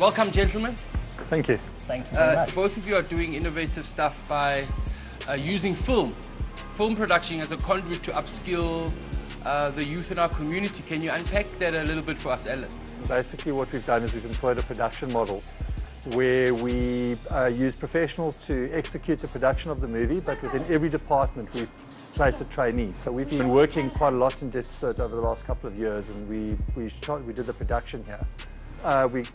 Welcome, gentlemen. Thank you. Thank you very much. Both of you are doing innovative stuff by using film production as a conduit to upskill the youth in our community. Can you unpack that a little bit for us, Alan? Basically what we've done is we've employed a production model where we use professionals to execute the production of the movie, but within every department we place a trainee. So we've been working quite a lot in Dipsford over the last couple of years, and we did the production here.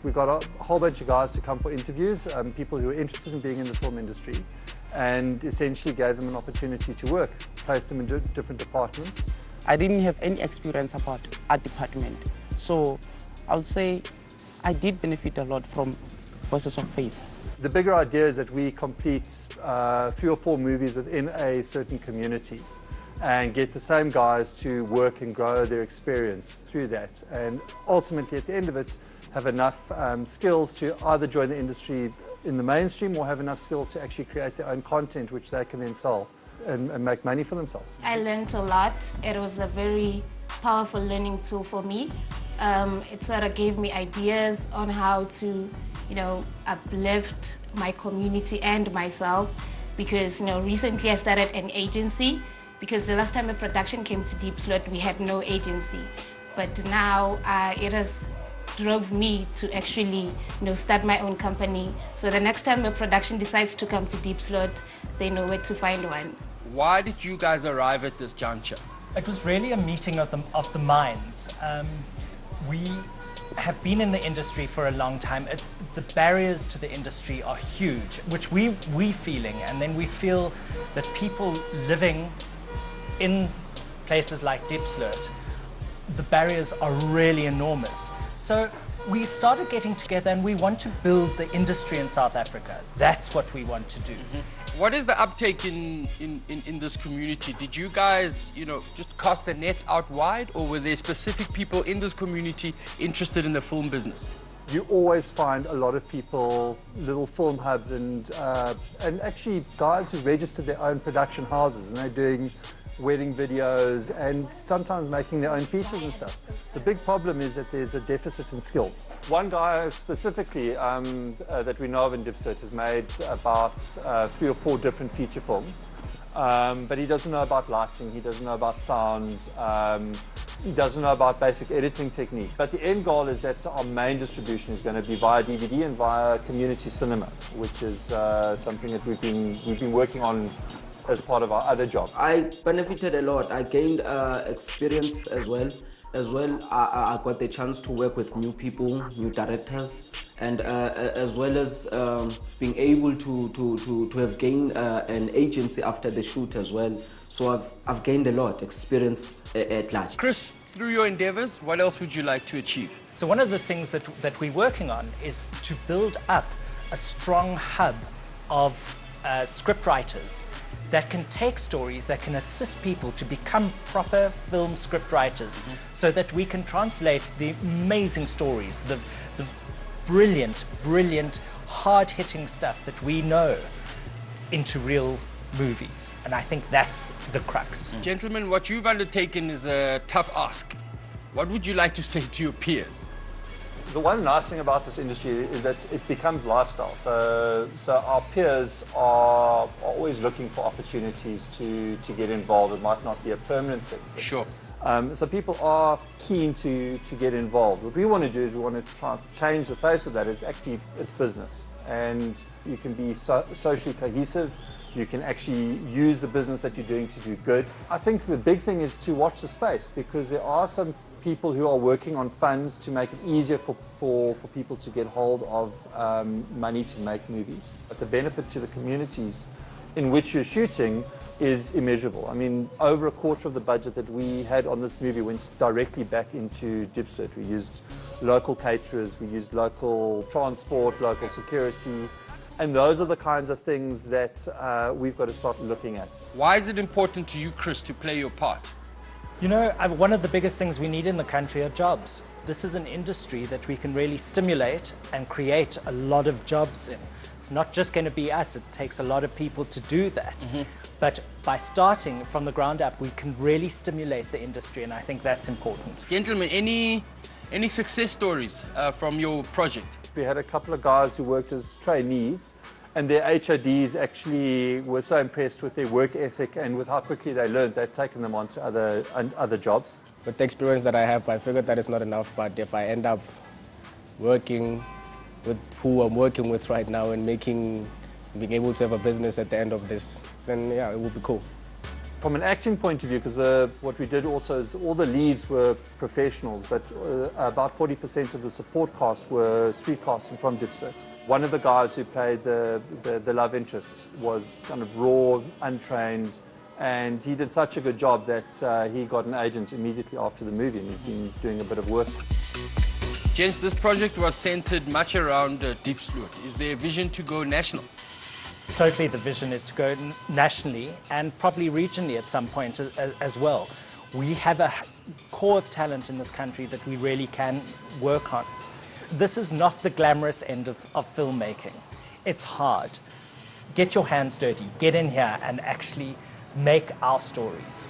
We got a whole bunch of guys to come for interviews, people who are interested in being in the film industry, and essentially gave them an opportunity to work, placed them in different departments. I didn't have any experience about art department, so I would say I did benefit a lot from Voices of Faith. The bigger idea is that we complete 3 or 4 movies within a certain community and get the same guys to work and grow their experience through that, and ultimately at the end of it have enough skills to either join the industry in the mainstream or have enough skills to actually create their own content which they can then sell and make money for themselves. I learned a lot. It was a very powerful learning tool for me. It sort of gave me ideas on how to, uplift my community and myself, because, recently I started an agency, because the last time a production came to Deep Slot, we had no agency. But now it has drove me to actually, start my own company. So the next time a production decides to come to Deep Slot, they know where to find one. Why did you guys arrive at this juncture? It was really a meeting of the minds. We have been in the industry for a long time. The barriers to the industry are huge, which we feeling, and then we feel that people living in places like Diepsloot, the barriers are really enormous. So we started getting together and we want to build the industry in South Africa. That's what we want to do. Mm-hmm. What is the uptake in this community? Did you guys, just cast the net out wide, or were there specific people in this community interested in the film business? You always find a lot of people, little film hubs, and actually guys who registered their own production houses, and they're doing wedding videos and sometimes making their own features and stuff. The big problem is that there's a deficit in skills. One guy specifically that we know of in Dipsford has made about 3 or 4 different feature films, but he doesn't know about lighting, he doesn't know about sound, he doesn't know about basic editing techniques. But the end goal is that our main distribution is going to be via DVD and via community cinema, which is something that we've been working on as part of our other job. I benefited a lot. I gained experience as well. I got the chance to work with new people, new directors, and as well as being able to have gained an agency after the shoot as well. So I've gained a lot experience at large. Chris, through your endeavors, what else would you like to achieve? So one of the things that we're working on is to build up a strong hub of script writers that can take stories, that can assist people to become proper film script writers, so that we can translate the amazing stories, the brilliant, hard-hitting stuff that we know into real movies. And I think that's the crux. Gentlemen, what you've undertaken is a tough ask. What would you like to say to your peers? The one nice thing about this industry is that it becomes lifestyle. So our peers are always looking for opportunities to get involved. It might not be a permanent thing. Sure. So people are keen to get involved. What we want to do is we want to try and change the face of that. It's business, and you can be socially cohesive. You can actually use the business that you're doing to do good. I think the big thing is to watch the space, because there are some people who are working on funds to make it easier for people to get hold of money to make movies. But the benefit to the communities in which you're shooting is immeasurable. I mean, over a quarter of the budget that we had on this movie went directly back into Dipsloot. We used local caterers, we used local transport, local security, and those are the kinds of things that we've got to start looking at. Why is it important to you, Chris, to play your part? One of the biggest things we need in the country are jobs. This is an industry that we can really stimulate and create a lot of jobs in. It's not just going to be us, it takes a lot of people to do that. But by starting from the ground up, we can really stimulate the industry, and I think that's important. Gentlemen, any success stories from your project? we had a couple of guys who worked as trainees, and their HODs actually were so impressed with their work ethic and with how quickly they learned, they've taken them on to other jobs. With the experience that I have, I figured that it's not enough, but if I end up working with who I'm working with right now and being able to have a business at the end of this, then yeah, it would be cool. From an acting point of view, because what we did also is all the leads were professionals, but about 40% of the support cast were street casting from Diepsloot. One of the guys who played the love interest was kind of raw, untrained, and he did such a good job that he got an agent immediately after the movie, and he's been doing a bit of work. Gents, this project was centered much around Diepsloot. Is there a vision to go national? Totally, the vision is to go nationally and probably regionally at some point as well. We have a core of talent in this country that we really can work on. This is not the glamorous end of filmmaking. It's hard. Get your hands dirty, get in here and actually make our stories.